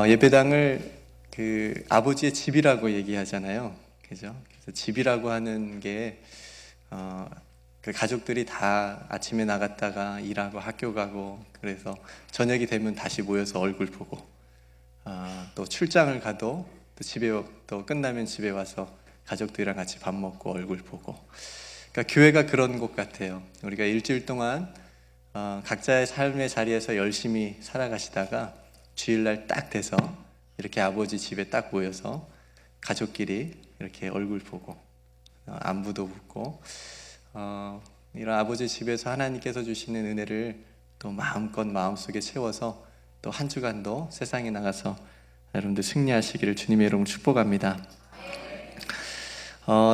예배당을 그 아버지의 집이라고 얘기하잖아요. 그죠? 그래서 집이라고 하는 게 그 가족들이 다 아침에 나갔다가 일하고 학교 가고, 그래서 저녁이 되면 다시 모여서 얼굴 보고, 또 출장을 가도 또 집에 또 끝나면 집에 와서 가족들이랑 같이 밥 먹고 얼굴 보고. 그러니까 교회가 그런 곳 같아요. 우리가 일주일 동안 각자의 삶의 자리에서 열심히 살아가시다가 주일날 딱 돼서 이렇게 아버지 집에 딱 모여서 가족끼리 이렇게 얼굴 보고 안부도 묻고, 이런 아버지 집에서 하나님께서 주시는 은혜를 또 마음껏 마음속에 채워서 또 한 주간도 세상에 나가서 여러분들 승리하시기를 주님의 이름으로 축복합니다.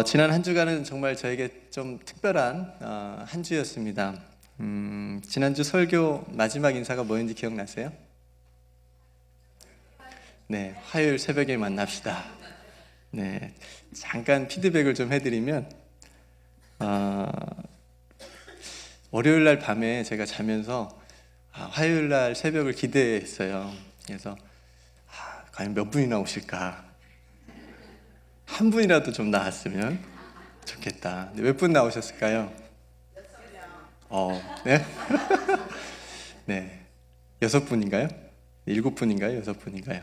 지난 한 주간은 정말 저에게 좀 특별한 한 주였습니다. 지난주 설교 마지막 인사가 뭐였는지 기억나세요? 네, 화요일 새벽에 만납시다. 네, 잠깐 피드백을 좀 해드리면, 월요일 날 밤에 제가 자면서 화요일 날 새벽을 기대했어요. 그래서 과연 몇 분이나 오실까? 한 분이라도 좀 나왔으면 좋겠다. 몇 분 나오셨을까요? 네? 네, 6분인가요? 7분인가요? 6분인가요?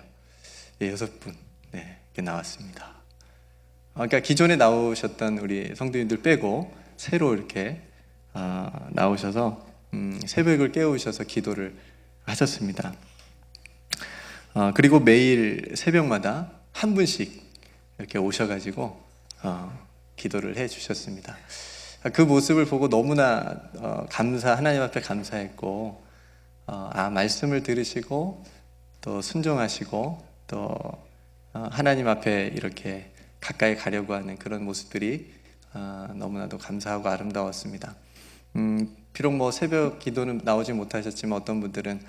네, 6분. 네, 이렇게 나왔습니다. 그러니까 기존에 나오셨던 우리 성도님들 빼고 새로 이렇게 나오셔서 새벽을 깨우셔서 기도를 하셨습니다. 그리고 매일 새벽마다 한 분씩 이렇게 오셔가지고 기도를 해주셨습니다. 그 모습을 보고 너무나 하나님 앞에 감사했고, 말씀을 들으시고 또 순종하시고 또 하나님 앞에 이렇게 가까이 가려고 하는 그런 모습들이 너무나도 감사하고 아름다웠습니다. 비록 뭐 새벽 기도는 나오지 못하셨지만 어떤 분들은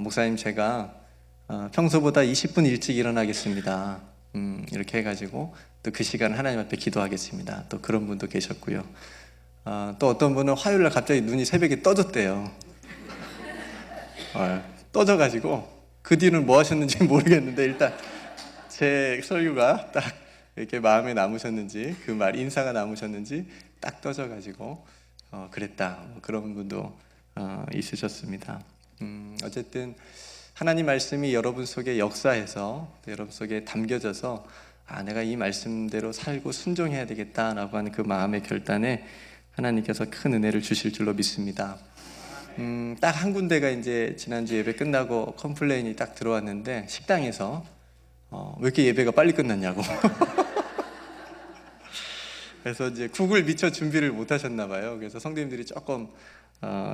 목사님 제가 평소보다 20분 일찍 일어나겠습니다. 이렇게 해가지고 또 그 시간 하나님 앞에 기도하겠습니다. 또 그런 분도 계셨고요. 또 어떤 분은 화요일 날 갑자기 눈이 새벽에 떠졌대요. 떠져가지고 그 뒤는 뭐 하셨는지 모르겠는데 일단 제 설교가 딱 이렇게 마음에 남으셨는지, 그 말 인사가 남으셨는지 딱 떠져가지고 그랬다, 그런 분도 있으셨습니다. 어쨌든 하나님 말씀이 여러분 속에 역사해서 여러분 속에 담겨져서 내가 이 말씀대로 살고 순종해야 되겠다라고 하는 그 마음의 결단에 하나님께서 큰 은혜를 주실 줄로 믿습니다. 딱 한 군데가 이제 지난주 예배 끝나고 컴플레인이 딱 들어왔는데, 식당에서 왜 이렇게 예배가 빨리 끝났냐고. 그래서 이제 국을 미처 준비를 못 하셨나 봐요. 그래서 성도님들이 조금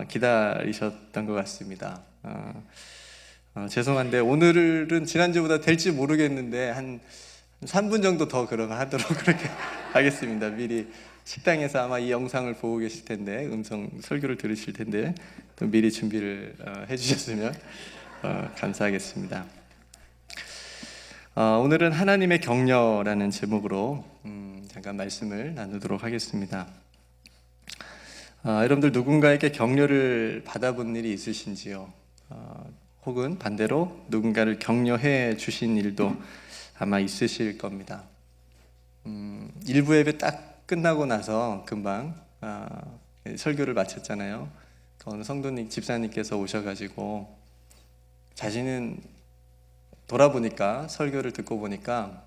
기다리셨던 것 같습니다. 죄송한데 오늘은 지난주보다 될지 모르겠는데 한 3분 정도 더 그러면 하도록 그렇게 하겠습니다. 미리 식당에서 아마 이 영상을 보고 계실 텐데, 음성 설교를 들으실 텐데 또 미리 준비를 해주셨으면 감사하겠습니다. 오늘은 하나님의 격려라는 제목으로 잠깐 말씀을 나누도록 하겠습니다. 여러분들 누군가에게 격려를 받아본 일이 있으신지요? 혹은 반대로 누군가를 격려해 주신 일도 아마 있으실 겁니다. 일부 예배 딱 끝나고 나서 금방 설교를 마쳤잖아요. 어느 성도님, 집사님께서 오셔가지고 자신은 돌아보니까, 설교를 듣고 보니까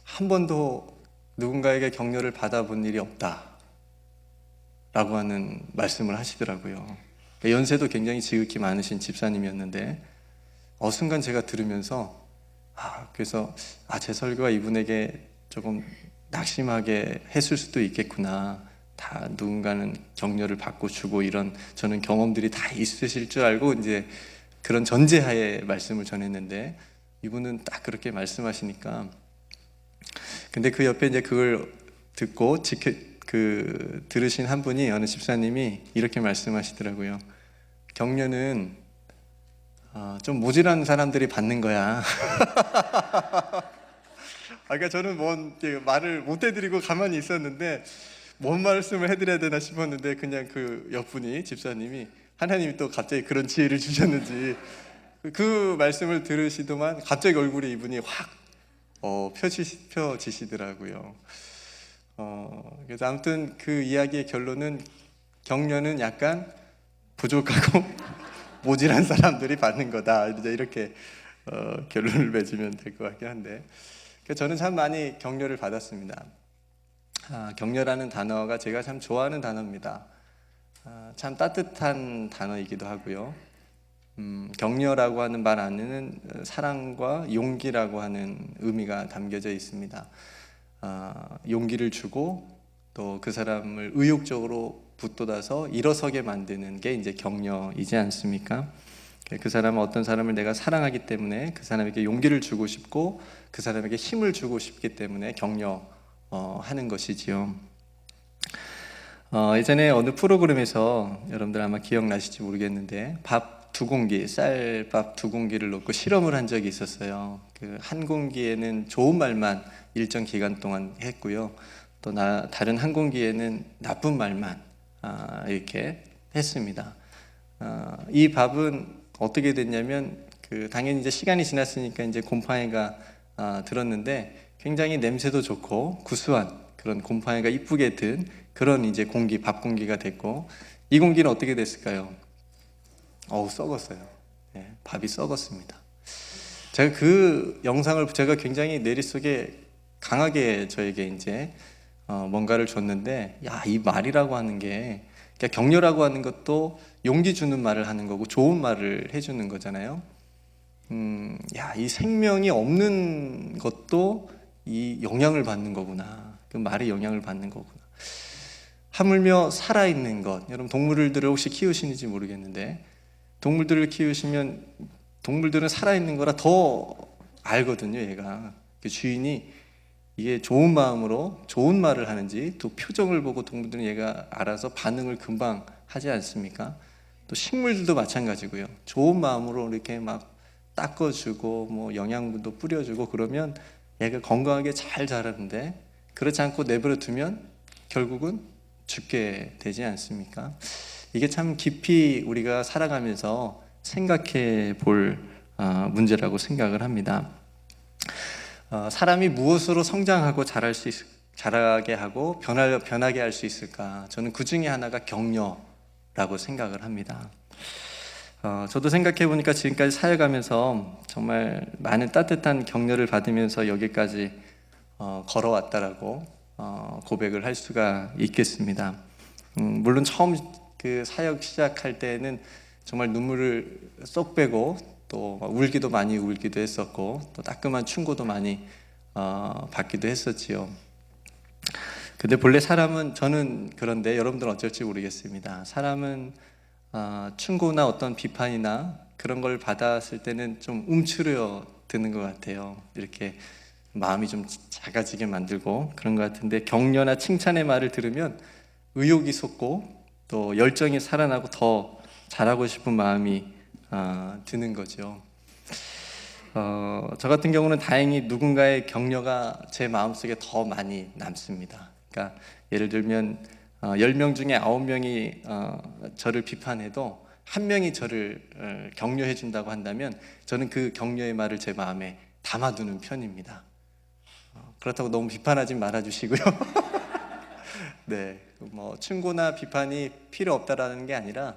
한 번도 누군가에게 격려를 받아본 일이 없다 라고 하는 말씀을 하시더라고요. 연세도 굉장히 지극히 많으신 집사님이었는데 순간 제가 들으면서 그래서 제 설교가 이분에게 조금 낙심하게 했을 수도 있겠구나. 다 누군가는 격려를 받고 주고 이런 저는 경험들이 다 있으실 줄 알고 이제 그런 전제하에 말씀을 전했는데, 이분은 딱 그렇게 말씀하시니까, 근데 그 옆에 이제 그걸 듣고 들으신 한 분이, 어느 집사님이 이렇게 말씀하시더라고요. 격려는 좀 모질한 사람들이 받는 거야. 그러니까 저는 말을 못 해드리고 가만히 있었는데 뭔 말씀을 해드려야 되나 싶었는데, 그냥 그 옆분이, 집사님이 하나님이 또 갑자기 그런 지혜를 주셨는지 그 말씀을 들으시더만 갑자기 얼굴에 이분이 확 펴지시더라고요. 그래서 아무튼 그 이야기의 결론은 격려는 약간 부족하고 모질한 사람들이 받는 거다. 이제 이렇게 결론을 맺으면 될 것 같긴 한데, 저는 참 많이 격려를 받았습니다. 격려라는 단어가 제가 참 좋아하는 단어입니다. 참 따뜻한 단어이기도 하고요. 격려라고 하는 말 안에는 사랑과 용기라고 하는 의미가 담겨져 있습니다. 용기를 주고 또 그 사람을 의욕적으로 붙돋아서 일어서게 만드는 게 이제 격려이지 않습니까? 그 사람은 어떤 사람을 내가 사랑하기 때문에 그 사람에게 용기를 주고 싶고 그 사람에게 힘을 주고 싶기 때문에 격려하는 것이지요. 예전에 어느 프로그램에서 여러분들 아마 기억나실지 모르겠는데 밥 두 공기, 쌀밥 두 공기를 놓고 실험을 한 적이 있었어요. 그 한 공기에는 좋은 말만 일정 기간 동안 했고요. 또 다른 한 공기에는 나쁜 말만 이렇게 했습니다. 이 밥은 어떻게 됐냐면 당연히 이제 시간이 지났으니까 이제 곰팡이가 들었는데 굉장히 냄새도 좋고 구수한 그런 곰팡이가 이쁘게 든 그런 이제 밥 공기가 됐고, 이 공기는 어떻게 됐을까요? 썩었어요. 네, 밥이 썩었습니다. 제가 그 영상을 제가 굉장히 내릿속에 강하게 저에게 이제 뭔가를 줬는데, 이 말이라고 하는 게, 그러니까 격려라고 하는 것도 용기 주는 말을 하는 거고 좋은 말을 해주는 거잖아요. 이 생명이 없는 것도 이 영향을 받는 거구나. 그 말에 영향을 받는 거구나. 하물며 살아있는 것, 여러분 동물들을 혹시 키우시는지 모르겠는데 동물들을 키우시면 동물들은 살아있는 거라 더 알거든요. 얘가 그 주인이 이게 좋은 마음으로 좋은 말을 하는지, 또 표정을 보고 동물들은 얘가 알아서 반응을 금방 하지 않습니까? 또 식물들도 마찬가지고요. 좋은 마음으로 이렇게 막 닦아주고 뭐 영양분도 뿌려주고 그러면 얘가 건강하게 잘 자라는데, 그렇지 않고 내버려 두면 결국은 죽게 되지 않습니까? 이게 참 깊이 우리가 살아가면서 생각해 볼 문제라고 생각을 합니다. 사람이 무엇으로 성장하고 자라게 하고 변하게 할 수 있을까? 저는 그 중에 하나가 격려라고 생각을 합니다. 저도 생각해 보니까 지금까지 살아가면서 정말 많은 따뜻한 격려를 받으면서 여기까지 걸어왔다라고 고백을 할 수가 있겠습니다. 물론 처음 그 사역 시작할 때는 정말 눈물을 쏙 빼고 또 울기도 많이 울기도 했었고 또 따끔한 충고도 많이 받기도 했었지요. 근데 본래 사람은, 저는 그런데 여러분들은 어쩔지 모르겠습니다. 사람은 충고나 어떤 비판이나 그런 걸 받았을 때는 좀 움츠려 드는 것 같아요. 이렇게 마음이 좀 작아지게 만들고 그런 것 같은데, 격려나 칭찬의 말을 들으면 의욕이 솟고 또 열정이 살아나고 더 잘하고 싶은 마음이 드는 거죠. 저 같은 경우는 다행히 누군가의 격려가 제 마음속에 더 많이 남습니다. 그러니까 예를 들면 10명 중에 9명이 저를 비판해도 한 명이 저를 격려해 준다고 한다면 저는 그 격려의 말을 제 마음에 담아두는 편입니다. 그렇다고 너무 비판하지 말아주시고요. 네, 뭐 충고나 비판이 필요 없다라는 게 아니라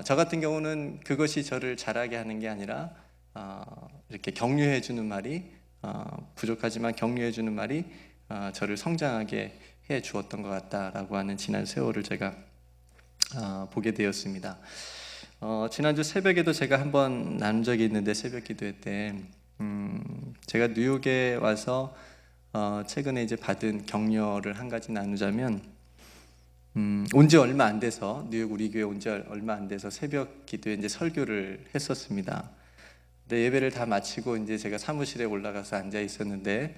저 같은 경우는 그것이 저를 자라게 하는 게 아니라 이렇게 격려해 주는 말이, 부족하지만 격려해 주는 말이 저를 성장하게 해 주었던 것 같다라고 하는 지난 세월을 제가 보게 되었습니다. 지난주 새벽에도 제가 한번 나눈 적이 있는데, 새벽 기도회 때 제가 뉴욕에 와서 최근에 이제 받은 격려를 한 가지 나누자면, 온 지 얼마 안 돼서, 뉴욕 우리 교회 온 지 얼마 안 돼서 새벽 기도에 이제 설교를 했었습니다. 근데 예배를 다 마치고 이제 제가 사무실에 올라가서 앉아 있었는데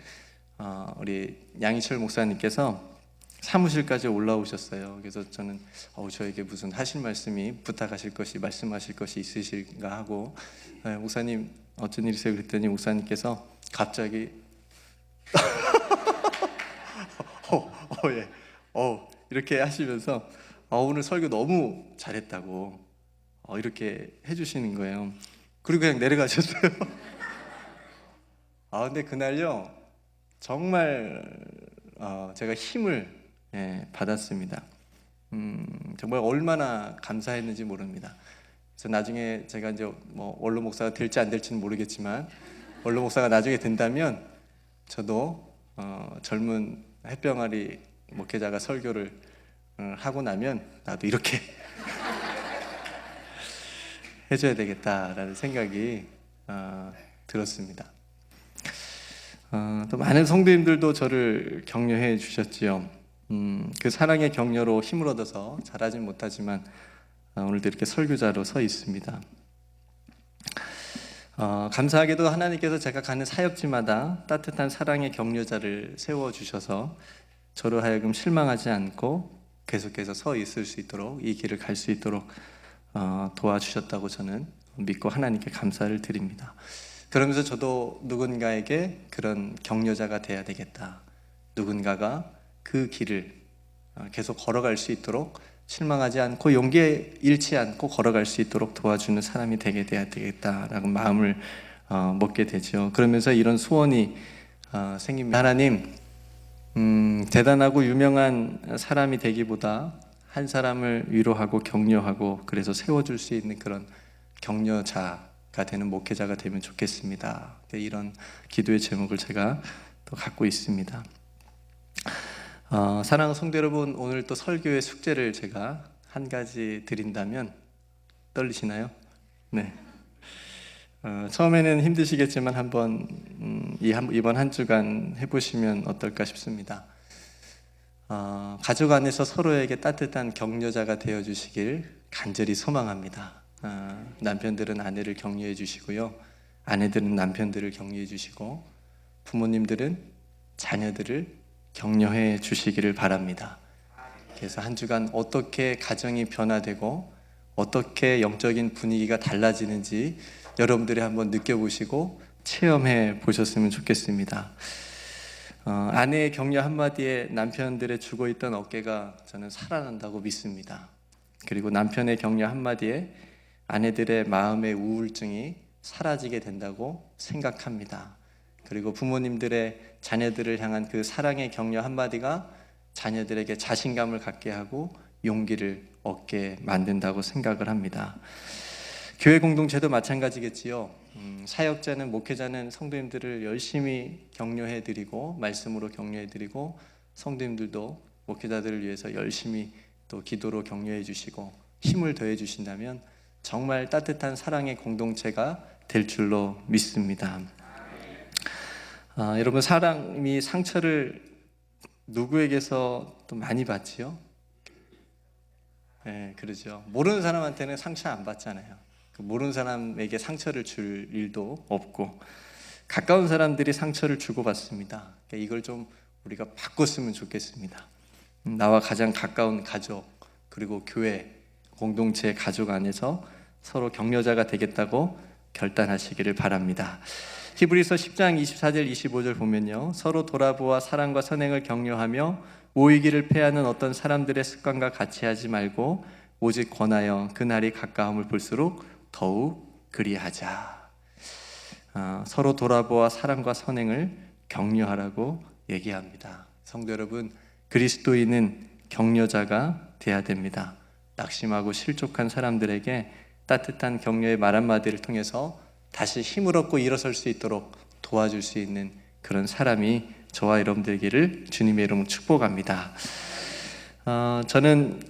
우리 양희철 목사님께서 사무실까지 올라오셨어요. 그래서 저는 저에게 무슨 하실 말씀이, 부탁하실 것이, 말씀하실 것이 있으실까 하고, 목사님 어쩐 일이세요? 그랬더니 목사님께서 갑자기 예, 이렇게 하시면서 오늘 설교 너무 잘했다고 이렇게 해주시는 거예요. 그리고 그냥 내려가셨어요. 근데 그날요 정말 제가 힘을 받았습니다. 정말 얼마나 감사했는지 모릅니다. 그래서 나중에 제가 이제 뭐 원로 목사가 될지 안 될지는 모르겠지만 원로 목사가 나중에 된다면 저도 젊은 햇병아리 목회자가 설교를 하고 나면 나도 이렇게 해줘야 되겠다라는 생각이 들었습니다. 또 많은 성도님들도 저를 격려해 주셨지요. 그 사랑의 격려로 힘을 얻어서 잘하진 못하지만 오늘도 이렇게 설교자로 서 있습니다. 감사하게도 하나님께서 제가 가는 사역지마다 따뜻한 사랑의 격려자를 세워주셔서 저로 하여금 실망하지 않고 계속해서 서 있을 수 있도록 이 길을 갈 수 있도록 도와주셨다고 저는 믿고 하나님께 감사를 드립니다. 그러면서 저도 누군가에게 그런 격려자가 돼야 되겠다. 누군가가 그 길을 계속 걸어갈 수 있도록 실망하지 않고 용기 잃지 않고 걸어갈 수 있도록 도와주는 사람이 되게 돼야 되겠다라고 마음을 먹게 되죠. 그러면서 이런 소원이 생깁니다. 하나님, 대단하고 유명한 사람이 되기보다 한 사람을 위로하고 격려하고 그래서 세워줄 수 있는 그런 격려자가 되는 목회자가 되면 좋겠습니다. 이런 기도의 제목을 제가 또 갖고 있습니다. 사랑하는 성도 여러분, 오늘 또 설교의 숙제를 제가 한 가지 드린다면 떨리시나요? 네. 처음에는 힘드시겠지만 한번 이번 한 주간 해보시면 어떨까 싶습니다. 가족 안에서 서로에게 따뜻한 격려자가 되어주시길 간절히 소망합니다. 남편들은 아내를 격려해 주시고요, 아내들은 남편들을 격려해 주시고, 부모님들은 자녀들을 격려해 주시기를 바랍니다. 그래서 한 주간 어떻게 가정이 변화되고 어떻게 영적인 분위기가 달라지는지 여러분들이 한번 느껴보시고 체험해 보셨으면 좋겠습니다. 아내의 격려 한마디에 남편들의 죽어있던 어깨가 저는 살아난다고 믿습니다. 그리고 남편의 격려 한마디에 아내들의 마음의 우울증이 사라지게 된다고 생각합니다. 그리고 부모님들의 자녀들을 향한 그 사랑의 격려 한마디가 자녀들에게 자신감을 갖게 하고 용기를 얻게 만든다고 생각을 합니다. 교회 공동체도 마찬가지겠지요. 사역자는, 목회자는 성도님들을 열심히 격려해드리고 말씀으로 격려해드리고, 성도님들도 목회자들을 위해서 열심히 또 기도로 격려해 주시고 힘을 더해 주신다면 정말 따뜻한 사랑의 공동체가 될 줄로 믿습니다. 여러분, 사람이 상처를 누구에게서 또 많이 받지요? 네, 그러죠. 모르는 사람한테는 상처 안 받잖아요. 모르는 사람에게 상처를 줄 일도 없고, 가까운 사람들이 상처를 주고받습니다. 이걸 좀 우리가 바꿨으면 좋겠습니다. 나와 가장 가까운 가족, 그리고 교회, 공동체, 가족 안에서 서로 격려자가 되겠다고 결단하시기를 바랍니다. 히브리서 10장 24절 25절 보면요, 서로 돌아보아 사랑과 선행을 격려하며 모이기를 패하는 어떤 사람들의 습관과 같이 하지 말고 오직 권하여 그날이 가까움을 볼수록 더욱 그리하자. 서로 돌아보아 사랑과 선행을 격려하라고 얘기합니다. 성도 여러분, 그리스도인은 격려자가 돼야 됩니다. 낙심하고 실족한 사람들에게 따뜻한 격려의 말 한마디를 통해서 다시 힘을 얻고 일어설 수 있도록 도와줄 수 있는 그런 사람이 저와 여러분들에게를 주님의 이름으로 축복합니다. 저는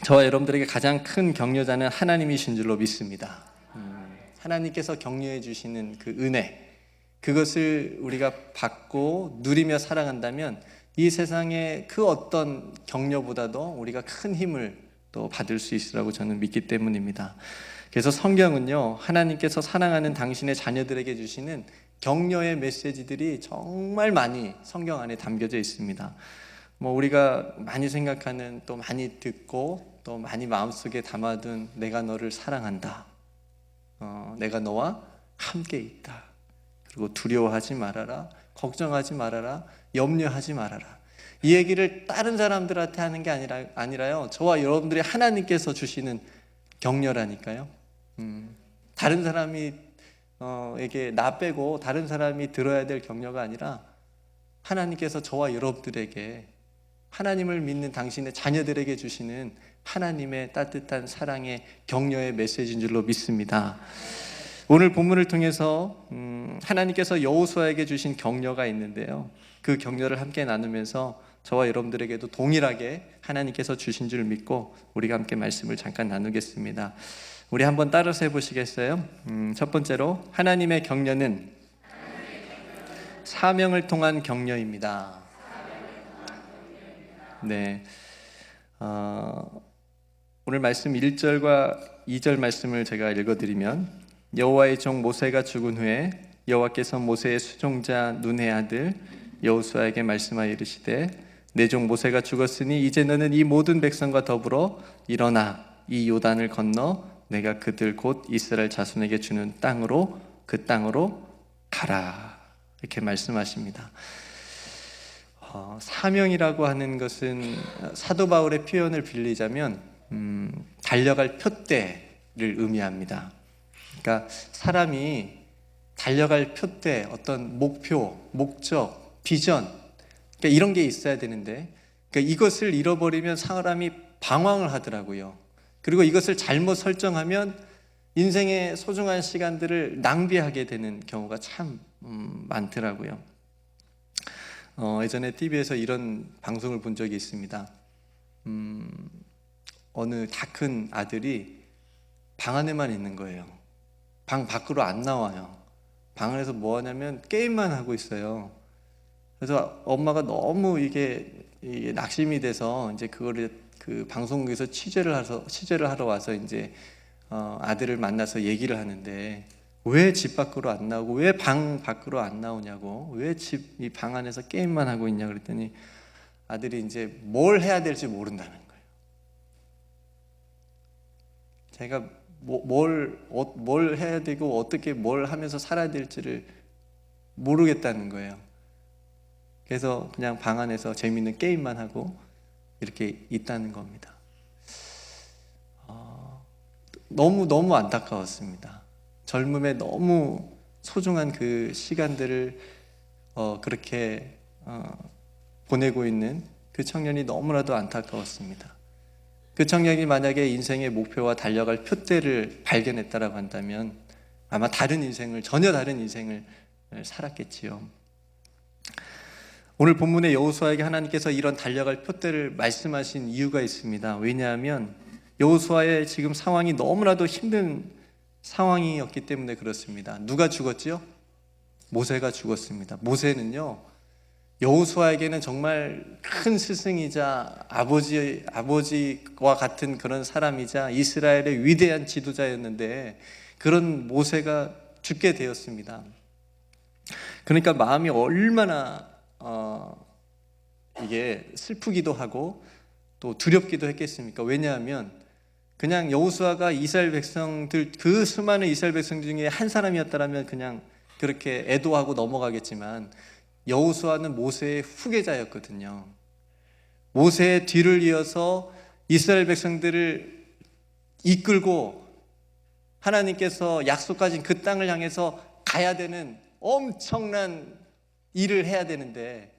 저와 여러분들에게 가장 큰 격려자는 하나님이신 줄로 믿습니다. 하나님께서 격려해 주시는 그 은혜, 그것을 우리가 받고 누리며 살아간다면 이 세상의 그 어떤 격려보다도 우리가 큰 힘을 또 받을 수 있으라고 저는 믿기 때문입니다. 그래서 성경은요, 하나님께서 사랑하는 당신의 자녀들에게 주시는 격려의 메시지들이 정말 많이 성경 안에 담겨져 있습니다. 우리가 많이 생각하는, 또 많이 듣고 또 많이 마음속에 담아둔 내가 너를 사랑한다, 내가 너와 함께 있다, 그리고 두려워하지 말아라, 걱정하지 말아라, 염려하지 말아라, 이 얘기를 다른 사람들한테 하는 게 아니라요, 저와 여러분들이 하나님께서 주시는 격려라니까요. 다른 사람이 에게 나 빼고 다른 사람이 들어야 될 격려가 아니라 하나님께서 저와 여러분들에게, 하나님을 믿는 당신의 자녀들에게 주시는 하나님의 따뜻한 사랑의 격려의 메시지인 줄로 믿습니다. 오늘 본문을 통해서 하나님께서 여호수아에게 주신 격려가 있는데요, 그 격려를 함께 나누면서 저와 여러분들에게도 동일하게 하나님께서 주신 줄 믿고 우리가 함께 말씀을 잠깐 나누겠습니다. 우리 한번 따라서 해보시겠어요? 첫 번째로, 하나님의 격려는 사명을 통한 격려입니다. 네, 오늘 말씀 1절과 2절 말씀을 제가 읽어드리면, 여호와의 종 모세가 죽은 후에 여호와께서 모세의 수종자 눈의 아들 여호수아에게 말씀하여 이르시되, 내 종 모세가 죽었으니 이제 너는 이 모든 백성과 더불어 일어나 이 요단을 건너 내가 그들 곧 이스라엘 자손에게 주는 땅으로, 그 땅으로 가라, 이렇게 말씀하십니다. 사명이라고 하는 것은 사도 바울의 표현을 빌리자면 달려갈 표대를 의미합니다. 그러니까 사람이 달려갈 표대, 어떤 목표, 목적, 비전, 그러니까 이런 게 있어야 되는데, 그러니까 이것을 잃어버리면 사람이 방황을 하더라고요. 그리고 이것을 잘못 설정하면 인생의 소중한 시간들을 낭비하게 되는 경우가 참 많더라고요. 예전에 TV에서 이런 방송을 본 적이 있습니다. 어느 다 큰 아들이 방 안에만 있는 거예요. 방 밖으로 안 나와요. 방 안에서 뭐 하냐면 게임만 하고 있어요. 그래서 엄마가 너무 이게 낙심이 돼서 이제 그거를 그 방송국에서 취재를 하러 와서 이제 아들을 만나서 얘기를 하는데, 왜 집 밖으로 안 나오고 왜 방 밖으로 안 나오냐고, 왜 이 방 안에서 게임만 하고 있냐 그랬더니 아들이 이제 뭘 해야 될지 모른다는 거예요. 제가 뭘 해야 되고 어떻게 뭘 하면서 살아야 될지를 모르겠다는 거예요. 그래서 그냥 방 안에서 재밌는 게임만 하고 이렇게 있다는 겁니다. 너무 안타까웠습니다. 젊음에 너무 소중한 그 시간들을 그렇게 보내고 있는 그 청년이 너무나도 안타까웠습니다. 그 청년이 만약에 인생의 목표와 달려갈 표대를 발견했다라고 한다면 아마 전혀 다른 인생을 살았겠지요. 오늘 본문의 여호수아에게 하나님께서 이런 달려갈 표대를 말씀하신 이유가 있습니다. 왜냐하면 여호수아의 지금 상황이 너무나도 힘든 상황이었기 때문에 그렇습니다. 누가 죽었죠? 모세가 죽었습니다. 모세는요, 여호수아에게는 정말 큰 스승이자 아버지와 같은 그런 사람이자 이스라엘의 위대한 지도자였는데, 그런 모세가 죽게 되었습니다. 그러니까 마음이 얼마나 이게 슬프기도 하고 또 두렵기도 했겠습니까? 왜냐하면 그냥 여호수아가 이스라엘 백성들, 그 수많은 이스라엘 백성 중에 한 사람이었다면 그냥 그렇게 애도하고 넘어가겠지만, 여호수아는 모세의 후계자였거든요. 모세의 뒤를 이어서 이스라엘 백성들을 이끌고 하나님께서 약속하신 그 땅을 향해서 가야 되는 엄청난 일을 해야 되는데,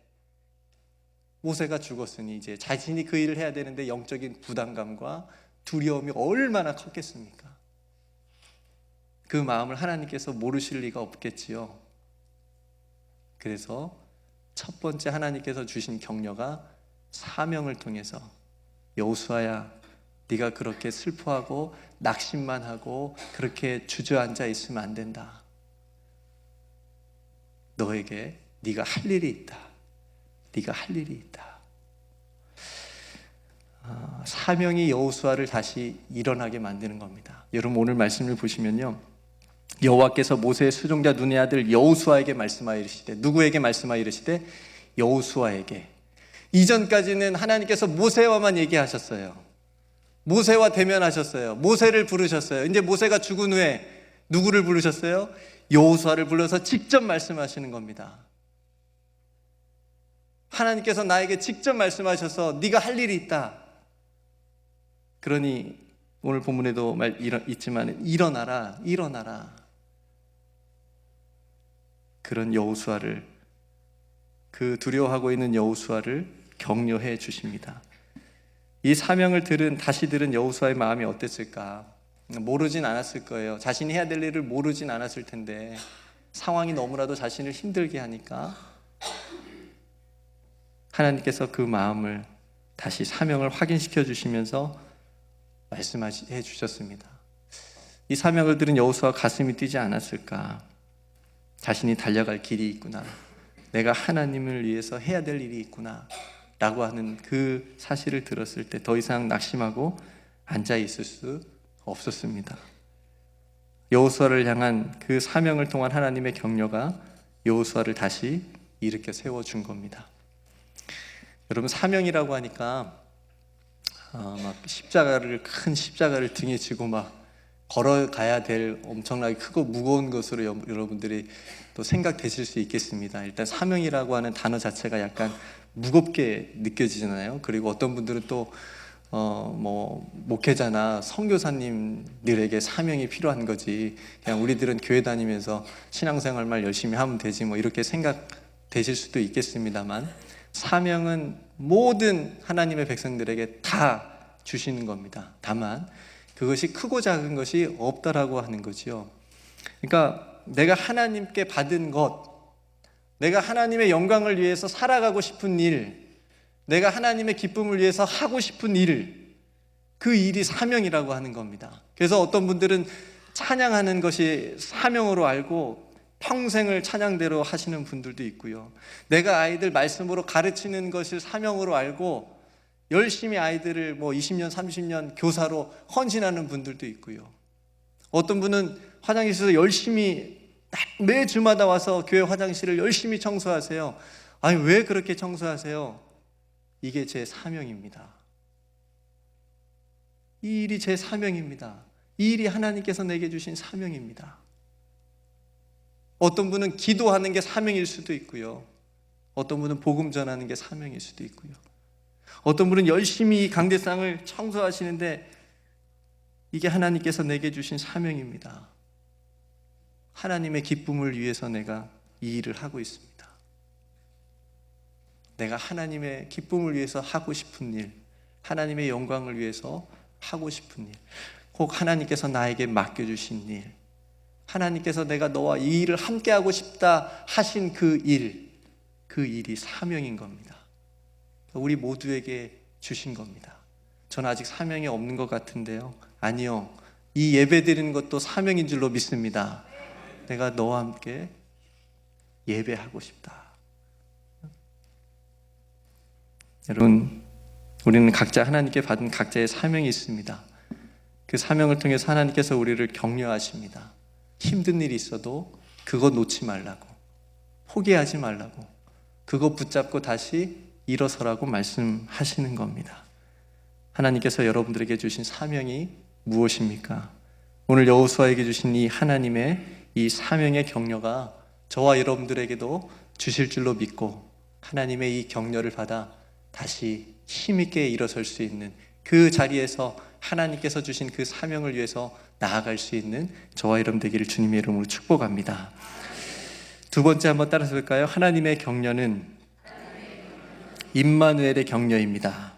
모세가 죽었으니 이제 자신이 그 일을 해야 되는데 영적인 부담감과 두려움이 얼마나 컸겠습니까? 그 마음을 하나님께서 모르실 리가 없겠지요. 그래서 첫 번째 하나님께서 주신 격려가 사명을 통해서, 여호수아야, 네가 그렇게 슬퍼하고 낙심만 하고 그렇게 주저앉아 있으면 안 된다. 너에게 네가 할 일이 있다. 네가 할 일이 있다. 사명이 여호수아를 다시 일어나게 만드는 겁니다. 여러분, 오늘 말씀을 보시면요, 여호와께서 모세의 수종자 눈의 아들 여호수아에게 말씀하여 이르시되, 누구에게 말씀하여 이르시되? 여호수아에게. 이전까지는 하나님께서 모세와만 얘기하셨어요. 모세와 대면하셨어요. 모세를 부르셨어요. 이제 모세가 죽은 후에 누구를 부르셨어요? 여호수아를 불러서 직접 말씀하시는 겁니다. 하나님께서 나에게 직접 말씀하셔서 네가 할 일이 있다. 그러니 오늘 본문에도 있지만 일어나라, 일어나라. 그런 여호수아를, 그 두려워하고 있는 여호수아를 격려해 주십니다. 이 사명을 다시 들은 여호수아의 마음이 어땠을까? 모르진 않았을 거예요. 자신이 해야 될 일을 모르진 않았을 텐데 상황이 너무나도 자신을 힘들게 하니까 하나님께서 그 마음을 다시 사명을 확인시켜 주시면서 말씀해 주셨습니다. 이 사명을 들은 여호수아 가슴이 뛰지 않았을까? 자신이 달려갈 길이 있구나, 내가 하나님을 위해서 해야 될 일이 있구나 라고 하는 그 사실을 들었을 때 더 이상 낙심하고 앉아 있을 수 없었습니다. 여호수아를 향한 그 사명을 통한 하나님의 격려가 여호수아를 다시 일으켜 세워준 겁니다. 여러분, 사명이라고 하니까 막 큰 십자가를 등에 지고 막 걸어가야 될 엄청나게 크고 무거운 것으로 여러분들이 또 생각되실 수 있겠습니다. 일단 사명이라고 하는 단어 자체가 약간 무겁게 느껴지잖아요. 그리고 어떤 분들은 또 목회자나 선교사님들에게 사명이 필요한 거지, 그냥 우리들은 교회 다니면서 신앙생활만 열심히 하면 되지, 이렇게 생각되실 수도 있겠습니다만, 사명은 모든 하나님의 백성들에게 다 주시는 겁니다. 다만 그것이 크고 작은 것이 없다라고 하는 거지요. 그러니까 내가 하나님께 받은 것, 내가 하나님의 영광을 위해서 살아가고 싶은 일, 내가 하나님의 기쁨을 위해서 하고 싶은 일, 그 일이 사명이라고 하는 겁니다. 그래서 어떤 분들은 찬양하는 것이 사명으로 알고 평생을 찬양대로 하시는 분들도 있고요. 내가 아이들 말씀으로 가르치는 것을 사명으로 알고 열심히 아이들을 20년, 30년 교사로 헌신하는 분들도 있고요. 어떤 분은 화장실에서 열심히 매주마다 와서 교회 화장실을 열심히 청소하세요. 아니, 왜 그렇게 청소하세요? 이게 제 사명입니다. 이 일이 제 사명입니다. 이 일이 하나님께서 내게 주신 사명입니다. 어떤 분은 기도하는 게 사명일 수도 있고요. 어떤 분은 복음 전하는 게 사명일 수도 있고요. 어떤 분은 열심히 강대상을 청소하시는데 이게 하나님께서 내게 주신 사명입니다. 하나님의 기쁨을 위해서 내가 이 일을 하고 있습니다. 내가 하나님의 기쁨을 위해서 하고 싶은 일, 하나님의 영광을 위해서 하고 싶은 일, 혹 하나님께서 나에게 맡겨주신 일, 하나님께서 내가 너와 이 일을 함께 하고 싶다 하신 그 일이 사명인 겁니다. 우리 모두에게 주신 겁니다. 저는 아직 사명이 없는 것 같은데요. 아니요, 이 예배 드리는 것도 사명인 줄로 믿습니다. 내가 너와 함께 예배하고 싶다. 여러분, 우리는 각자 하나님께 받은 각자의 사명이 있습니다. 그 사명을 통해서 하나님께서 우리를 격려하십니다. 힘든 일이 있어도 그거 놓지 말라고, 포기하지 말라고, 그거 붙잡고 다시 일어서라고 말씀하시는 겁니다. 하나님께서 여러분들에게 주신 사명이 무엇입니까? 오늘 여호수아에게 주신 이 하나님의 이 사명의 격려가 저와 여러분들에게도 주실 줄로 믿고, 하나님의 이 격려를 받아 다시 힘있게 일어설 수 있는, 그 자리에서 하나님께서 주신 그 사명을 위해서 나아갈 수 있는 저와 여러분 되기를 주님의 이름으로 축복합니다. 두 번째 한번 따라서 볼까요? 하나님의 격려는 임마누엘의 격려입니다.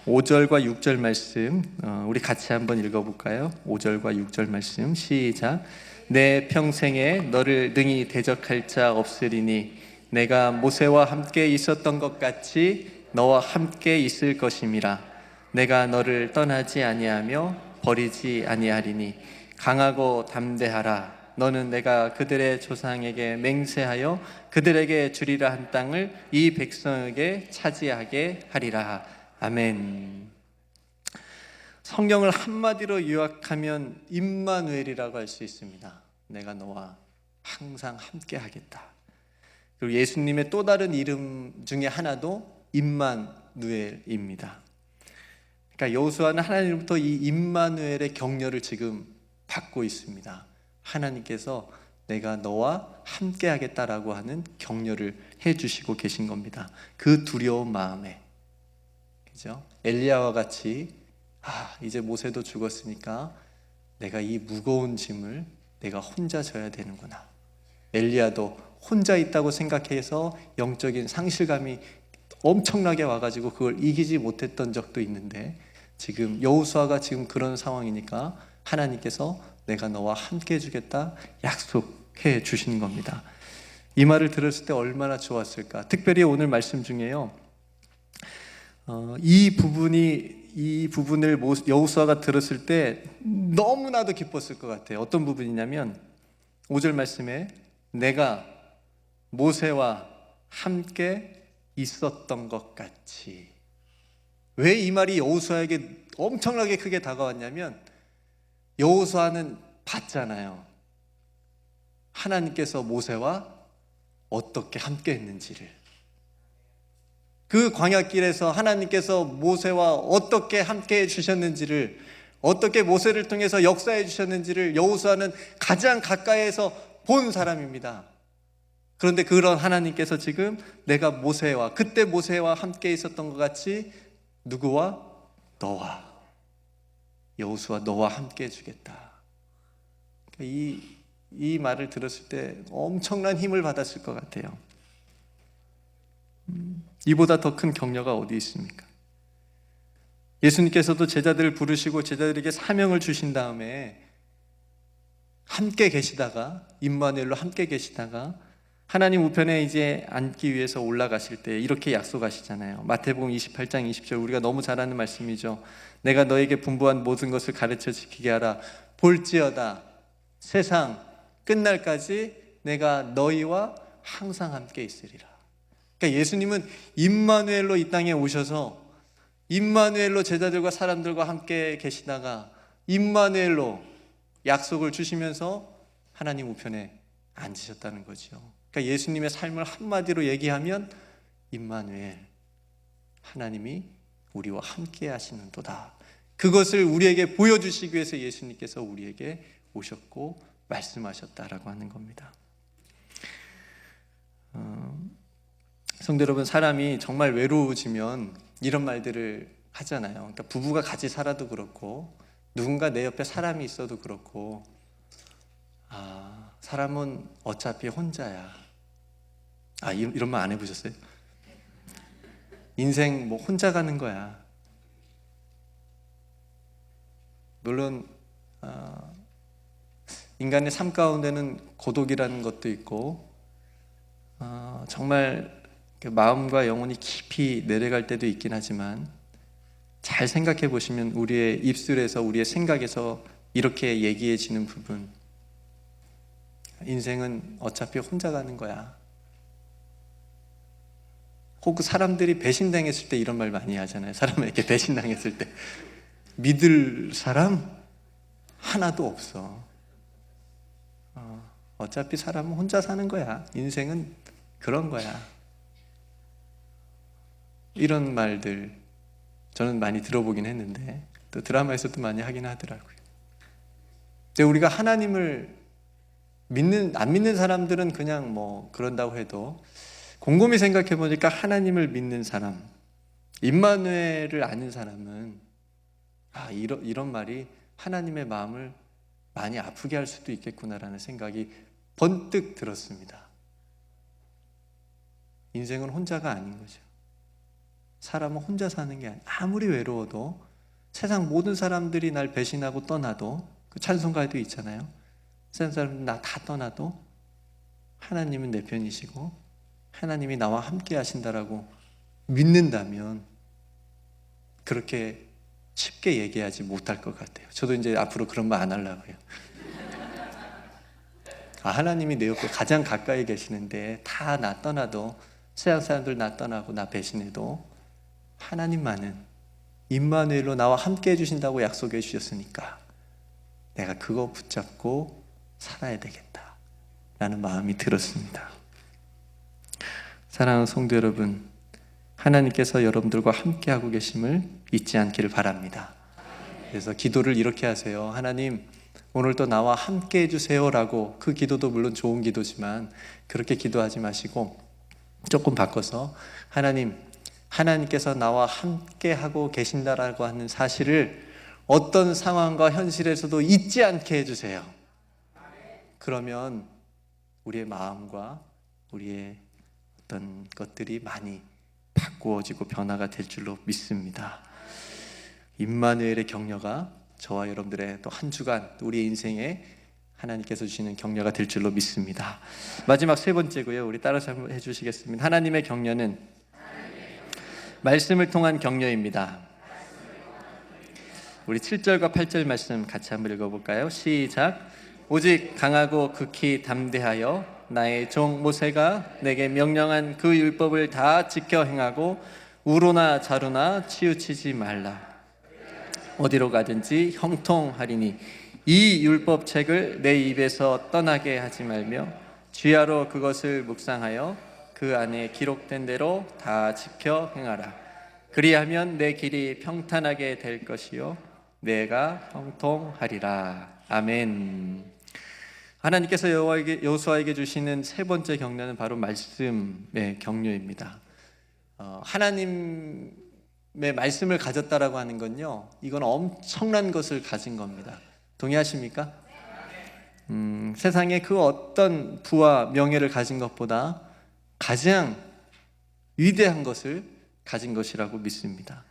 5절과 6절 말씀 우리 같이 한번 읽어볼까요? 5절과 6절 말씀 시작. 내 평생에 너를 능히 대적할 자 없으리니 내가 모세와 함께 있었던 것 같이 너와 함께 있을 것임이라. 내가 너를 떠나지 아니하며 버리지 아니하리니 강하고 담대하라. 너는 내가 그들의 조상에게 맹세하여 그들에게 주리라 한 땅을 이 백성에게 차지하게 하리라. 아멘. 성경을 한마디로 요약하면 임마누엘이라고 할 수 있습니다. 내가 너와 항상 함께 하겠다. 그리고 예수님의 또 다른 이름 중에 하나도 임마누엘입니다. 그러니까 여호수아는 하나님으로부터 이 임마누엘의 격려를 지금 받고 있습니다. 하나님께서 내가 너와 함께 하겠다라고 하는 격려를 해주시고 계신 겁니다. 그 두려운 마음에, 그죠? 엘리야와 같이 이제 모세도 죽었으니까 내가 이 무거운 짐을 내가 혼자 져야 되는구나. 엘리야도 혼자 있다고 생각해서 영적인 상실감이 엄청나게 와가지고 그걸 이기지 못했던 적도 있는데, 지금 여호수아가 지금 그런 상황이니까 하나님께서 내가 너와 함께 해주겠다 약속해 주시는 겁니다. 이 말을 들었을 때 얼마나 좋았을까. 특별히 오늘 말씀 중에요, 이 부분을 여호수아가 들었을 때 너무나도 기뻤을 것 같아요. 어떤 부분이냐면 5절 말씀에 내가 모세와 함께 있었던 것 같이. 왜 이 말이 여호수아에게 엄청나게 크게 다가왔냐면, 여호수아는 봤잖아요. 하나님께서 모세와 어떻게 함께 했는지를. 그 광야길에서 하나님께서 모세와 어떻게 함께 해주셨는지를, 어떻게 모세를 통해서 역사해 주셨는지를 여호수아는 가장 가까이에서 본 사람입니다. 그런데 그런 하나님께서 지금 내가 그때 모세와 함께 있었던 것 같이 누구와? 너와, 여호수아 너와 함께 해주겠다. 이 말을 들었을 때 엄청난 힘을 받았을 것 같아요. 이보다 더 큰 격려가 어디 있습니까? 예수님께서도 제자들을 부르시고 제자들에게 사명을 주신 다음에 함께 계시다가, 임마누엘로 함께 계시다가 하나님 우편에 이제 앉기 위해서 올라가실 때 이렇게 약속하시잖아요. 마태복음 28장 20절, 우리가 너무 잘 아는 말씀이죠. 내가 너에게 분부한 모든 것을 가르쳐 지키게 하라. 볼지어다 세상 끝날까지 내가 너희와 항상 함께 있으리라. 그러니까 예수님은 임마누엘로 이 땅에 오셔서 임마누엘로 제자들과 사람들과 함께 계시다가 임마누엘로 약속을 주시면서 하나님 우편에 앉으셨다는 거죠. 그러니까 예수님의 삶을 한마디로 얘기하면 임마누엘, 하나님이 우리와 함께 하시는도다. 그것을 우리에게 보여주시기 위해서 예수님께서 우리에게 오셨고 말씀하셨다라고 하는 겁니다. 성도 여러분, 사람이 정말 외로워지면 이런 말들을 하잖아요. 그러니까 부부가 같이 살아도 그렇고, 누군가 내 옆에 사람이 있어도 그렇고, 사람은 어차피 혼자야. 이런 말 안 해보셨어요? 인생 혼자 가는 거야. 물론 인간의 삶 가운데는 고독이라는 것도 있고, 정말 마음과 영혼이 깊이 내려갈 때도 있긴 하지만, 잘 생각해 보시면 우리의 입술에서, 우리의 생각에서 이렇게 얘기해지는 부분, 인생은 어차피 혼자 가는 거야. 혹은 사람들이 배신당했을 때 이런 말 많이 하잖아요. 사람에게 배신당했을 때 믿을 사람 하나도 없어. 어차피 사람은 혼자 사는 거야. 인생은 그런 거야. 이런 말들 저는 많이 들어보긴 했는데, 또 드라마에서도 많이 하긴 하더라고요. 근데 우리가 하나님을 안 믿는 사람들은 그냥 그런다고 해도, 곰곰이 생각해 보니까 하나님을 믿는 사람, 임마누엘을 아는 사람은 이런 말이 하나님의 마음을 많이 아프게 할 수도 있겠구나라는 생각이 번뜩 들었습니다. 인생은 혼자가 아닌 거죠. 사람은 혼자 사는 게 아무리 외로워도, 세상 모든 사람들이 날 배신하고 떠나도, 그 찬송가에도 있잖아요. 세상 사람들 나 다 떠나도 하나님은 내 편이시고 하나님이 나와 함께 하신다라고 믿는다면 그렇게 쉽게 얘기하지 못할 것 같아요. 저도 이제 앞으로 그런 말 안 하려고요. 하나님이 내 옆에 가장 가까이 계시는데, 다 나 떠나도, 세상 사람들 나 떠나고 나 배신해도 하나님만은 임마누엘로 나와 함께 해주신다고 약속해 주셨으니까 내가 그거 붙잡고 살아야 되겠다 라는 마음이 들었습니다. 사랑하는 성도 여러분, 하나님께서 여러분들과 함께 하고 계심을 잊지 않기를 바랍니다. 그래서 기도를 이렇게 하세요. 하나님, 오늘도 나와 함께 해주세요 라고, 그 기도도 물론 좋은 기도지만 그렇게 기도하지 마시고 조금 바꿔서, 하나님께서 나와 함께 하고 계신다라고 하는 사실을 어떤 상황과 현실에서도 잊지 않게 해주세요. 그러면 우리의 마음과 우리의 어떤 것들이 많이 바꾸어지고 변화가 될 줄로 믿습니다. 임마누엘의 격려가 저와 여러분들의 또 한 주간 우리의 인생에 하나님께서 주시는 격려가 될 줄로 믿습니다. 마지막 세 번째고요. 우리 따라서 한번 해주시겠습니다. 하나님의 격려는 말씀을 통한 격려입니다. 우리 7절과 8절 말씀 같이 한번 읽어볼까요? 시작. 오직 강하고 극히 담대하여 나의 종 모세가 내게 명령한 그 율법을 다 지켜 행하고 우로나 자로나 치우치지 말라. 어디로 가든지 형통하리니 이 율법책을 내 입에서 떠나게 하지 말며 주야로 그것을 묵상하여 그 안에 기록된 대로 다 지켜 행하라. 그리하면 내 길이 평탄하게 될 것이요 내가 형통하리라. 아멘. 하나님께서 여호수아에게 주시는 세 번째 격려는 바로 말씀의 격려입니다. 하나님의 말씀을 가졌다라고 하는 건요, 이건 엄청난 것을 가진 겁니다. 동의하십니까? 세상에 그 어떤 부와 명예를 가진 것보다 가장 위대한 것을 가진 것이라고 믿습니다.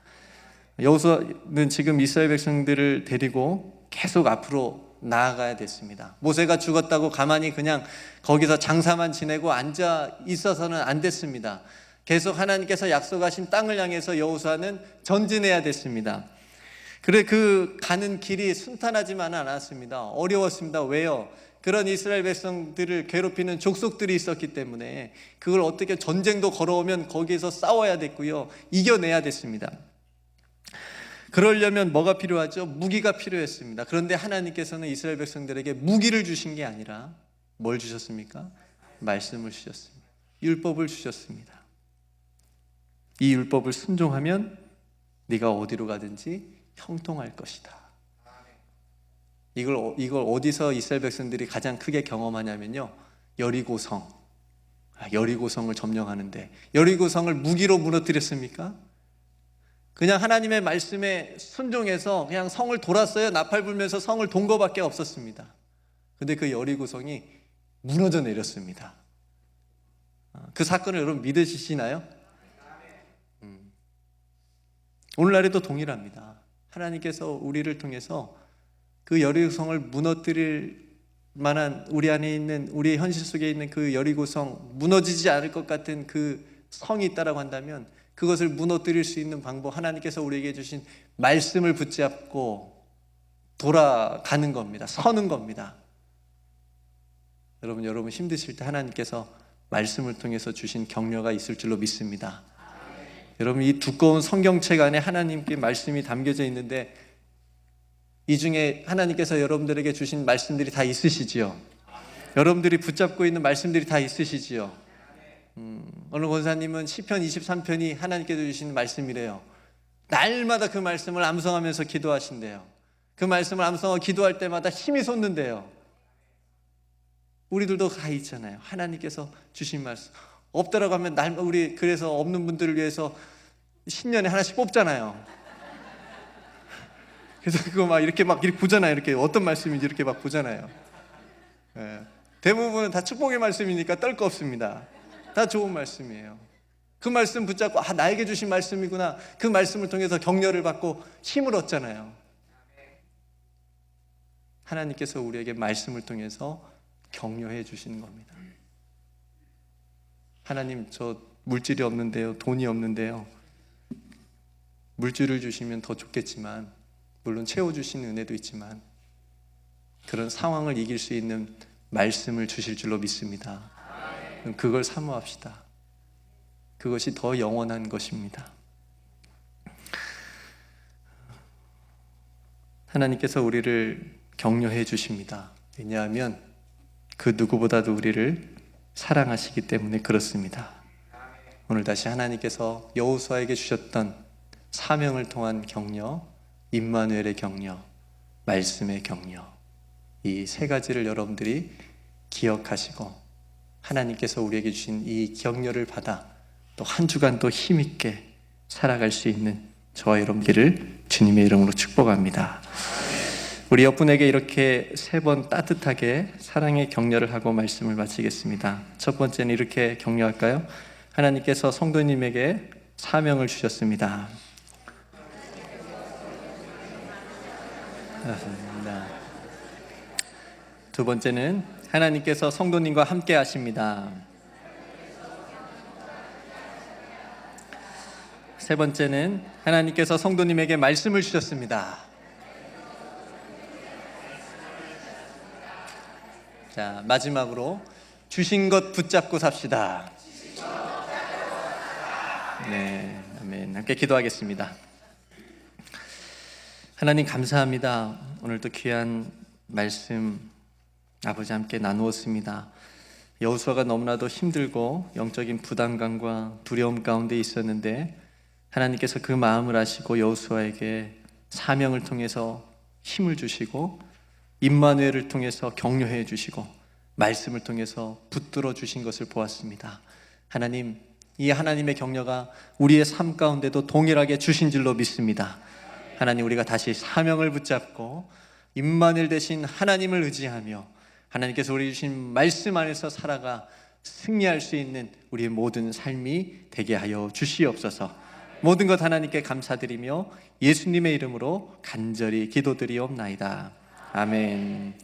여호수아는 지금 이스라엘 백성들을 데리고 계속 앞으로 나아가야 됐습니다. 모세가 죽었다고 가만히 그냥 거기서 장사만 지내고 앉아 있어서는 안 됐습니다. 계속 하나님께서 약속하신 땅을 향해서 여호수아는 전진해야 됐습니다. 그래 그 가는 길이 순탄하지만은 않았습니다. 어려웠습니다. 왜요? 그런 이스라엘 백성들을 괴롭히는 족속들이 있었기 때문에 그걸 어떻게 전쟁도 걸어오면 거기에서 싸워야 됐고요. 이겨내야 됐습니다. 그러려면 뭐가 필요하죠? 무기가 필요했습니다. 그런데 하나님께서는 이스라엘 백성들에게 무기를 주신 게 아니라 뭘 주셨습니까? 말씀을 주셨습니다. 율법을 주셨습니다. 이 율법을 순종하면 네가 어디로 가든지 형통할 것이다. 이걸 어디서 이스라엘 백성들이 가장 크게 경험하냐면요, 여리고성을 점령하는데, 여리고성을 무기로 무너뜨렸습니까? 그냥 하나님의 말씀에 순종해서 그냥 성을 돌았어요. 나팔 불면서 성을 돈 거밖에 없었습니다. 근데 그 여리고성이 무너져 내렸습니다. 그 사건을 여러분 믿으시나요? 오늘날에도 동일합니다. 하나님께서 우리를 통해서 그 여리고성을 무너뜨릴 만한 우리 안에 있는, 우리의 현실 속에 있는 그 여리고성, 무너지지 않을 것 같은 그 성이 있다라고 한다면 그것을 무너뜨릴 수 있는 방법, 하나님께서 우리에게 주신 말씀을 붙잡고 돌아가는 겁니다. 서는 겁니다. 여러분 힘드실 때 하나님께서 말씀을 통해서 주신 격려가 있을 줄로 믿습니다. 여러분 이 두꺼운 성경책 안에 하나님께 말씀이 담겨져 있는데 이 중에 하나님께서 여러분들에게 주신 말씀들이 다 있으시지요? 여러분들이 붙잡고 있는 말씀들이 다 있으시지요? 어느 권사님은 시편 23편이 하나님께서 주신 말씀이래요. 날마다 그 말씀을 암송하면서 기도하신대요. 그 말씀을 암송하고 기도할 때마다 힘이 솟는데요. 우리들도 다 있잖아요. 하나님께서 주신 말씀. 없더라고 하면 우리 그래서 없는 분들을 위해서 신년에 하나씩 뽑잖아요. 그래서 그거 이렇게 보잖아요. 이렇게 어떤 말씀인지 이렇게 보잖아요. 예. 대부분은 다 축복의 말씀이니까 떨 거 없습니다. 다 좋은 말씀이에요. 그 말씀 붙잡고 나에게 주신 말씀이구나. 그 말씀을 통해서 격려를 받고 힘을 얻잖아요. 하나님께서 우리에게 말씀을 통해서 격려해 주시는 겁니다. 하나님, 저 물질이 없는데요, 돈이 없는데요. 물질을 주시면 더 좋겠지만, 물론 채워주시는 은혜도 있지만 그런 상황을 이길 수 있는 말씀을 주실 줄로 믿습니다. 그걸 사모합시다. 그것이 더 영원한 것입니다. 하나님께서 우리를 격려해 주십니다. 왜냐하면 그 누구보다도 우리를 사랑하시기 때문에 그렇습니다. 오늘 다시 하나님께서 여호수아에게 주셨던 사명을 통한 격려, 임마누엘의 격려, 말씀의 격려, 이 세 가지를 여러분들이 기억하시고 하나님께서 우리에게 주신 이 격려를 받아 또 한 주간 또 힘있게 살아갈 수 있는 저와 여러분들을 주님의 이름으로 축복합니다. 우리 옆분에게 이렇게 3번 따뜻하게 사랑의 격려를 하고 말씀을 마치겠습니다. 첫 번째는 이렇게 격려할까요? 하나님께서 성도님에게 사명을 주셨습니다. 감사합니다. 두 번째는 하나님께서 성도님과 함께 하십니다. 세 번째는 하나님께서 성도님에게 말씀을 주셨습니다. 자, 마지막으로 주신 것 붙잡고 삽시다. 네, 아멘. 함께 기도하겠습니다. 하나님 감사합니다. 오늘도 귀한 말씀 아버지 함께 나누었습니다. 여호수아가 너무나도 힘들고 영적인 부담감과 두려움 가운데 있었는데 하나님께서 그 마음을 아시고 여호수아에게 사명을 통해서 힘을 주시고 임마누엘을 통해서 격려해 주시고 말씀을 통해서 붙들어 주신 것을 보았습니다. 하나님, 이 하나님의 격려가 우리의 삶 가운데도 동일하게 주신 줄로 믿습니다. 하나님, 우리가 다시 사명을 붙잡고 임마누엘 되신 하나님을 의지하며 하나님께서 우리 주신 말씀 안에서 살아가 승리할 수 있는 우리의 모든 삶이 되게 하여 주시옵소서. 모든 것 하나님께 감사드리며 예수님의 이름으로 간절히 기도드리옵나이다. 아멘.